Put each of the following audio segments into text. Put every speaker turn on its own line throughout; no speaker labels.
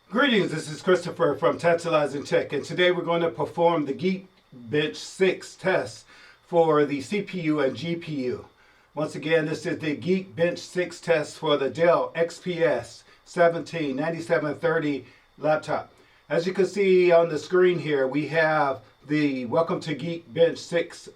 Greetings, this is Christopher from Tantalizing Tech, and today we're going to perform the Geekbench 6 test for the CPU and GPU. Once again, this is the Geekbench 6 test for the Dell XPS 179730 laptop. As you can see on the screen here, we have the Welcome to Geekbench 6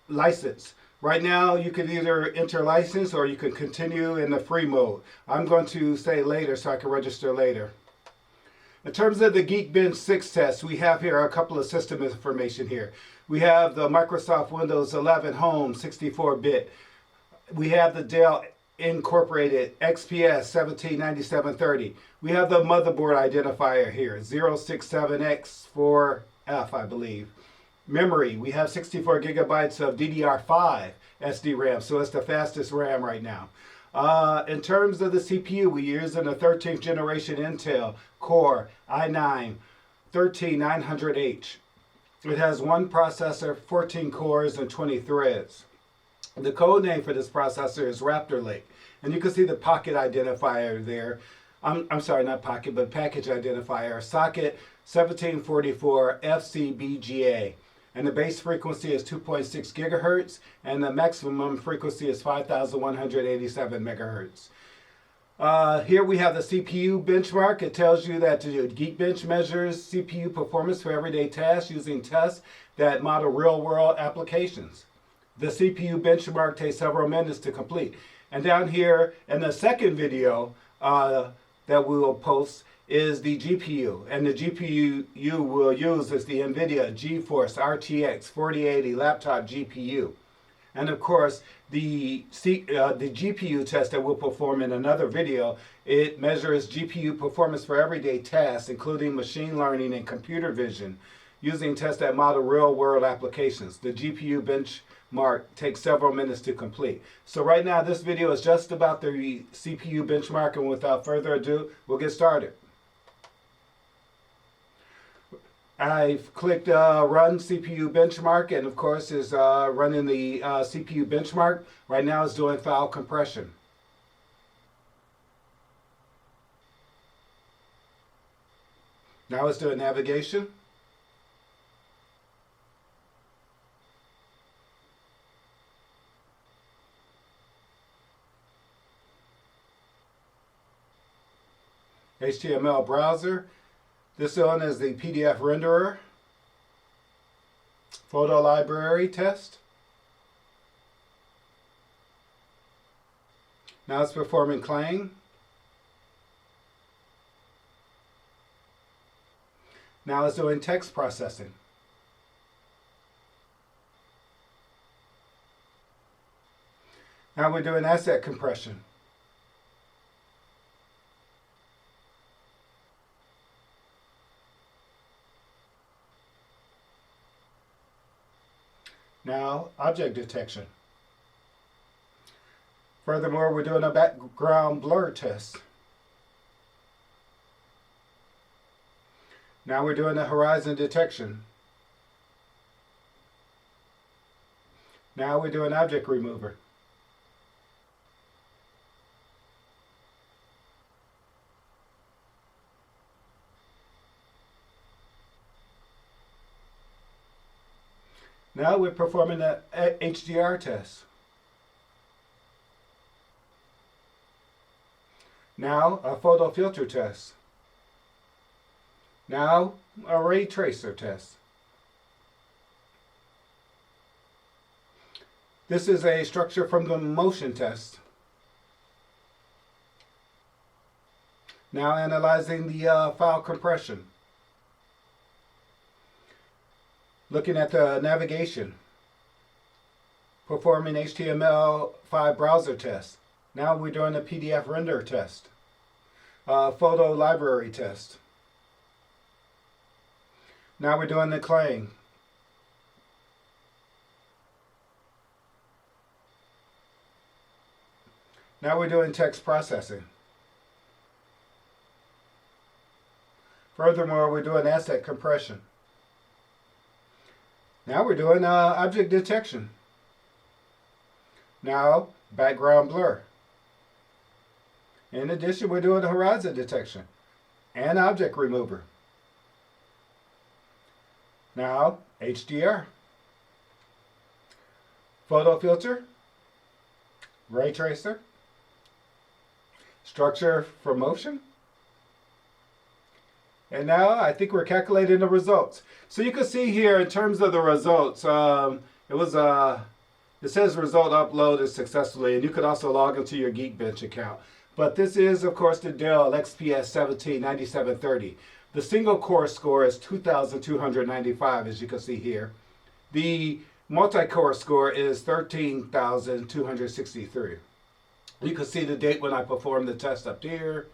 license. Right now, you can either enter license or you can continue in the free mode. I'm going to say later so I can register later. In terms of the Geekbench 6 test, we have here a couple of system information here. We have the Microsoft Windows 11 Home 64-bit. We have the Dell Incorporated XPS 179730. We have the motherboard identifier here, 067X4F, I believe. Memory, we have 64 gigabytes of DDR5 SD RAM, so it's the fastest RAM right now. In terms of the CPU, we're using a 13th generation Intel Core i9-13900H. It has one processor, 14 cores, and 20 threads. The code name for this processor is Raptor Lake, and you can see the pocket identifier there. I'm sorry, not pocket, but package identifier, socket 1744 FCBGA. And the base frequency is 2.6 gigahertz, and the maximum frequency is 5,187 megahertz. Here we have the CPU benchmark. It tells you that the Geekbench measures CPU performance for everyday tasks using tests that model real-world applications. The CPU benchmark takes several minutes to complete. And down here in the second video that we will post is the GPU, and the GPU you will use is the NVIDIA GeForce RTX 4080 laptop GPU. And of course, the GPU test that we'll perform in another video, it measures GPU performance for everyday tasks, including machine learning and computer vision, using tests that model real-world applications. The GPU benchmark takes several minutes to complete. So right now, this video is just about the CPU benchmark, and without further ado, we'll get started. I've clicked Run CPU Benchmark, and of course is running the CPU benchmark. Right now it's doing file compression. Now it's doing navigation. HTML browser. This one is the PDF renderer, photo library test. Now it's performing Clang. Now it's doing text processing. Now we're doing asset compression. Now, object detection. Furthermore, we're doing a background blur test. Now we're doing a horizon detection. Now we're doing object remover. Now we're performing the HDR test. Now a photo filter test. Now a ray tracer test. This is a structure from the motion test. Now analyzing the file compression. Looking at the navigation, performing HTML5 browser test. Now we're doing a PDF render test, photo library test. Now we're doing the Clang. Now we're doing text processing. Furthermore, we're doing asset compression. Now we're doing object detection. Now, background blur. In addition, we're doing the horizon detection. and object remover. Now, HDR, photo filter, ray tracer, structure for motion. And now I think we're calculating the results. So you can see here in terms of the results, it says result uploaded successfully, and you could also log into your Geekbench account. But this is, of course, the Dell XPS 179730. The single core score is 2,295, as you can see here. The multi-core score is 13,263. You can see the date when I performed the test up here.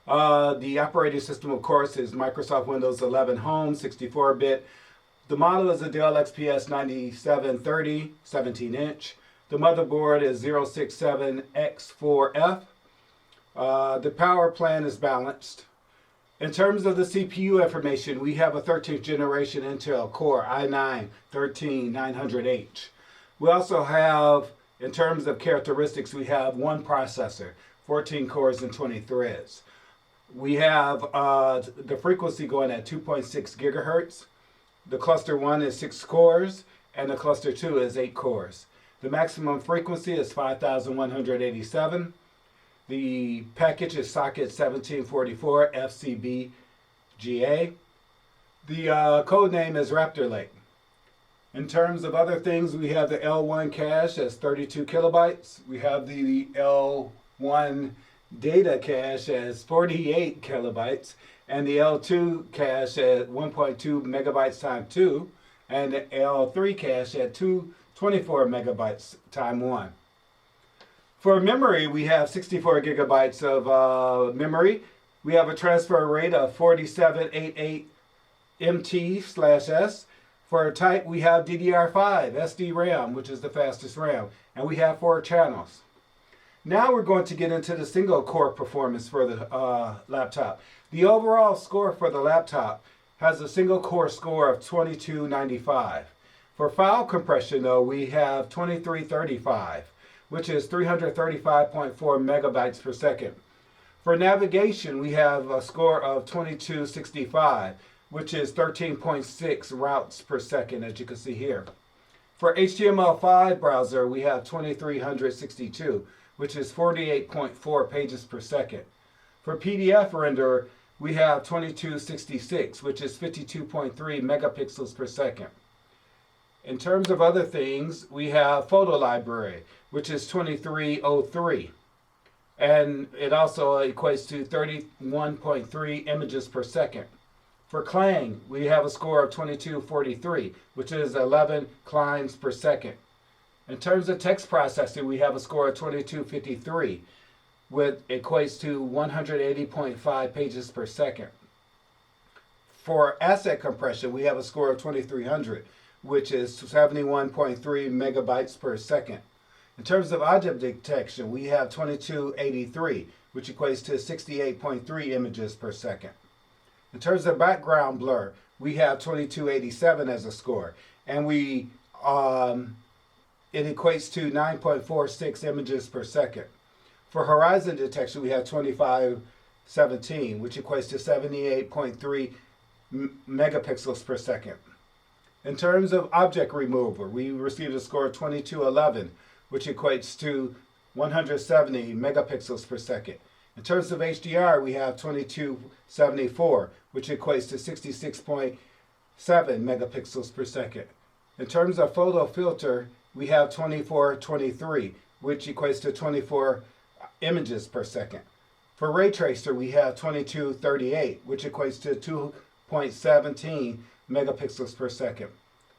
The operating system, of course, is Microsoft Windows 11 Home, 64-bit. The model is a Dell XPS 9730, 17-inch. The motherboard is 067X4F. The power plan is balanced. In terms of the CPU information, we have a 13th generation Intel Core i9-13900H. We also have, in terms of characteristics, we have one processor, 14 cores and 20 threads. We have the frequency going at 2.6 gigahertz. The cluster 1 is 6 cores, and the cluster 2 is 8 cores. The maximum frequency is 5,187. The package is socket 1744 FCB-GA. The code name is Raptor Lake. In terms of other things, we have the L1 cache as 32 kilobytes. We have the L1 data cache as 48 kilobytes, and the L2 cache at 1.2 megabytes times 2, and the L3 cache at 24 megabytes times 1. For memory, we have 64 gigabytes of memory. We have a transfer rate of 4788 MT/S. For type, we have DDR5 SD-RAM, which is the fastest RAM, and we have 4 channels. Now we're going to get into the single core performance for the laptop. The overall score for the laptop has a single core score of 2295. For file compression, though, we have 2335, which is 335.4 megabytes per second. For navigation, we have a score of 2265, which is 13.6 routes per second, as you can see here. For HTML5 browser, we have 2362, which is 48.4 pages per second. For PDF renderer, we have 2266, which is 52.3 megapixels per second. In terms of other things, we have photo library, which is 2303. And it also equates to 31.3 images per second. For Clang, we have a score of 2243, which is 11 climbs per second. In terms of text processing, we have a score of 2253, which equates to 180.5 pages per second. For asset compression, we have a score of 2300, which is 71.3 megabytes per second. In terms of object detection, we have 2283, which equates to 68.3 images per second. In terms of background blur, we have 2287 as a score, and it equates to 9.46 images per second. For horizon detection, we have 2517, which equates to 78.3 megapixels per second. In terms of object removal, we received a score of 2211, which equates to 170 megapixels per second. In terms of HDR, we have 2274, which equates to 66.7 megapixels per second. In terms of photo filter, we have 2423, which equates to 24 images per second. For ray tracer, we have 2238, which equates to 2.17 megapixels per second.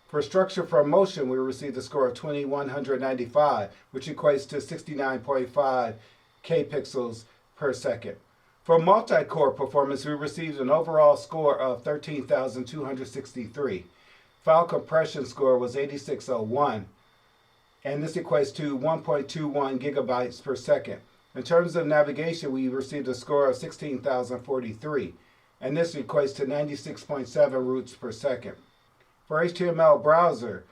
For structure from motion, we received a score of 2195, which equates to 69.5 kpixels per second. For multi-core performance, we received an overall score of 13,263. File compression score was 8601, and this equates to 1.21 gigabytes per second. In terms of navigation, we received a score of 16,043, and this equates to 96.7 routes per second. For HTML browser,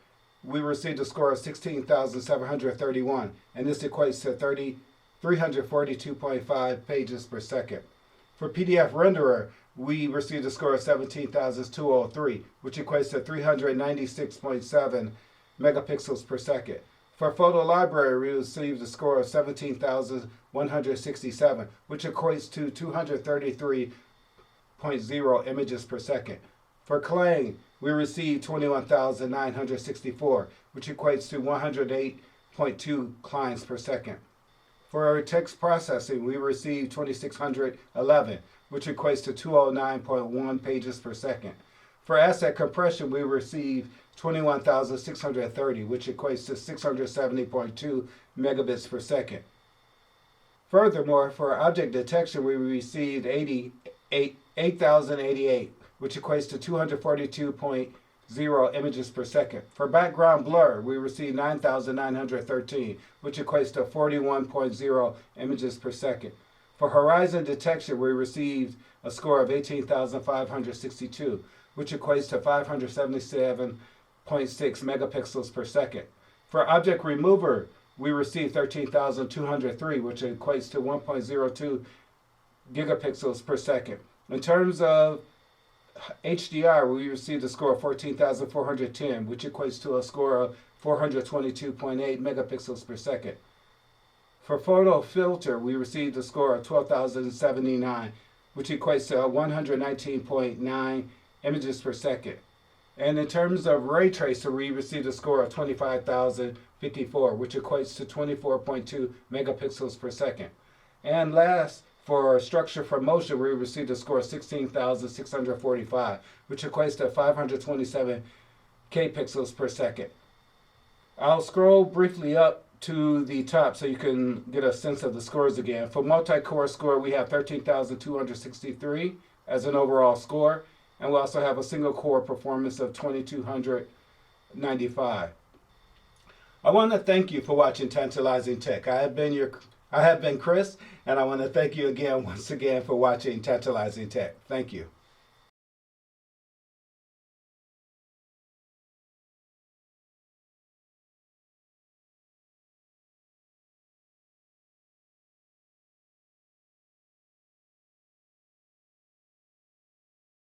we received a score of 16,731, and this equates to 342.5 pages per second. For PDF renderer, we received a score of 17,203, which equates to 396.7 megapixels per second. For photo library, we received a score of 17,167, which equates to 233.0 images per second. For Clang, we received 21,964, which equates to 108.2 clients per second. For our text processing, we received 2,611, which equates to 209.1 pages per second. For asset compression, we received 21,630, which equates to 670.2 megabits per second. Furthermore, for object detection, we received 8,088, which equates to 242.0 images per second. For background blur, we received 9,913, which equates to 41.0 images per second. For horizon detection, we received a score of 18,562, which equates to 577.6 megapixels per second. For object remover, we received 13,203, which equates to 1.02 gigapixels per second. In terms of HDR, we received a score of 14,410, which equates to a score of 422.8 megapixels per second. For photo filter, we received a score of 12,079, which equates to 119.9 images per second. And in terms of ray tracer, we received a score of 25,054, which equates to 24.2 megapixels per second. And last, for structure for motion, we received a score of 16,645, which equates to 527 kpixels per second. I'll scroll briefly up to the top so you can get a sense of the scores again. For multi-core score, we have 13,263 as an overall score, and we also have a single core performance of 2,295. I want to thank you for watching Tantalizing Tech. I have been Chris, and I want to thank you again once again for watching Tantalizing Tech. Thank you.